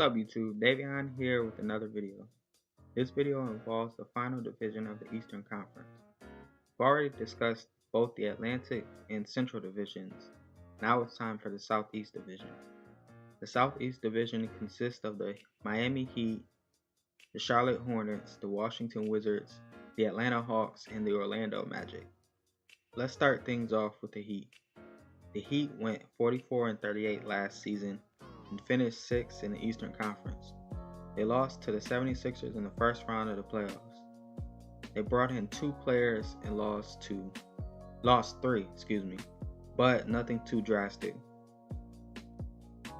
up YouTube, Davion here with another video. This video involves the final division of the Eastern Conference. We've already discussed both the Atlantic and Central divisions. Now it's time for the Southeast division. The Southeast division consists of the Miami Heat, the Charlotte Hornets, the Washington Wizards, the Atlanta Hawks, and the Orlando Magic. Let's start things off with the Heat. The Heat went 44-38 last season and finished 6th in the Eastern Conference. They lost to the 76ers in the first round of the playoffs. They brought in 2 players and lost 3, but nothing too drastic.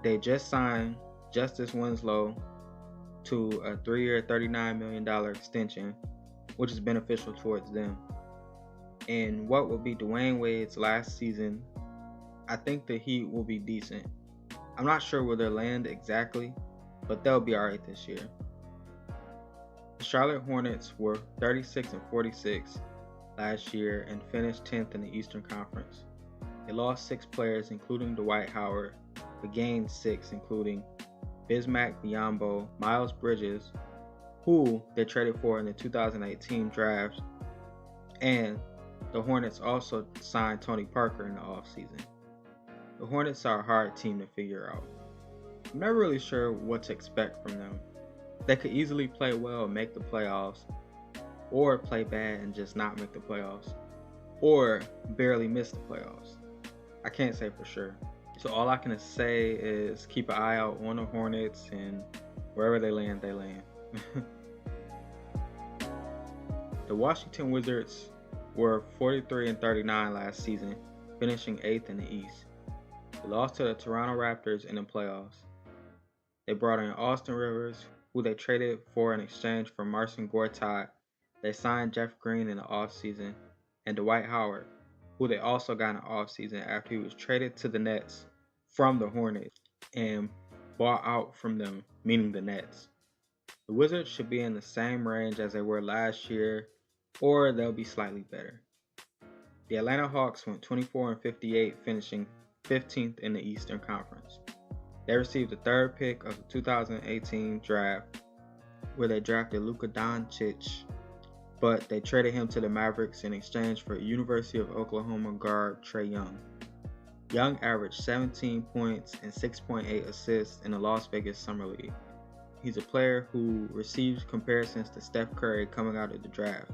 They just signed Justice Winslow to a 3-year, $39 million extension, which is beneficial towards them. In what will be Dwayne Wade's last season, I think the Heat will be decent. I'm not sure where they'll land exactly, but they'll be alright this year. The Charlotte Hornets were 36-46 last year and finished 10th in the Eastern Conference. They lost 6 players, including Dwight Howard, but gained 6, including Bismack Biyombo, Miles Bridges, who they traded for in the 2018 draft, and the Hornets also signed Tony Parker in the offseason. The Hornets are a hard team to figure out. I'm not really sure what to expect from them. They could easily play well and make the playoffs, or play bad and just not make the playoffs, or barely miss the playoffs. I can't say for sure. So all I can say is keep an eye out on the Hornets, and wherever they land, they land. The Washington Wizards were 43-39 last season, finishing 8th in the East. They lost to the Toronto Raptors in the playoffs. They brought in Austin Rivers, who they traded for in exchange for Marcin Gortat. They signed Jeff Green in the offseason, and Dwight Howard, who they also got in the offseason after he was traded to the Nets from the Hornets and bought out from them, meaning the Nets. The Wizards should be in the same range as they were last year, or they'll be slightly better. The Atlanta Hawks went 24-58, finishing 15th in the Eastern Conference. They received the 3rd pick of the 2018 draft, where they drafted Luka Doncic, but they traded him to the Mavericks in exchange for University of Oklahoma guard Trae Young. Young averaged 17 points and 6.8 assists in the Las Vegas Summer League. He's a player who receives comparisons to Steph Curry coming out of the draft.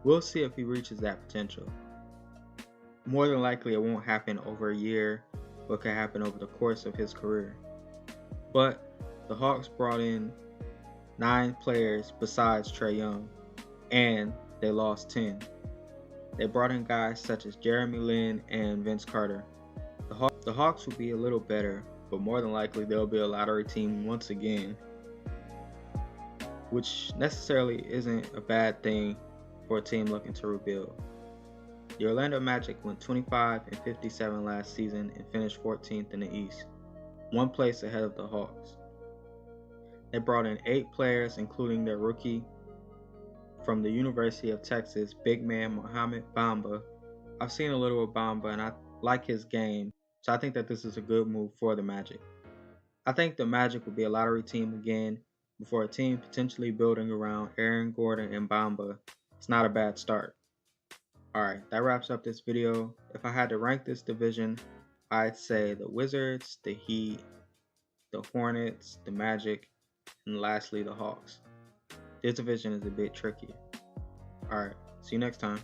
We'll see if he reaches that potential. More than likely it won't happen over a year, but could happen over the course of his career. But the Hawks brought in 9 players besides Trae Young, and they lost 10. They brought in guys such as Jeremy Lin and Vince Carter. The Hawks will be a little better, but more than likely they'll be a lottery team once again, which necessarily isn't a bad thing for a team looking to rebuild. The Orlando Magic went 25-57 last season and finished 14th in the East, 1 place ahead of the Hawks. They brought in 8 players, including their rookie from the University of Texas, big man Mohamed Bamba. I've seen a little of Bamba and I like his game, so I think that this is a good move for the Magic. I think the Magic will be a lottery team again, before a team potentially building around Aaron Gordon and Bamba. It's not a bad start. Alright, that wraps up this video. If I had to rank this division, I'd say the Wizards, the Heat, the Hornets, the Magic, and lastly the Hawks. This division is a bit tricky. Alright, see you next time.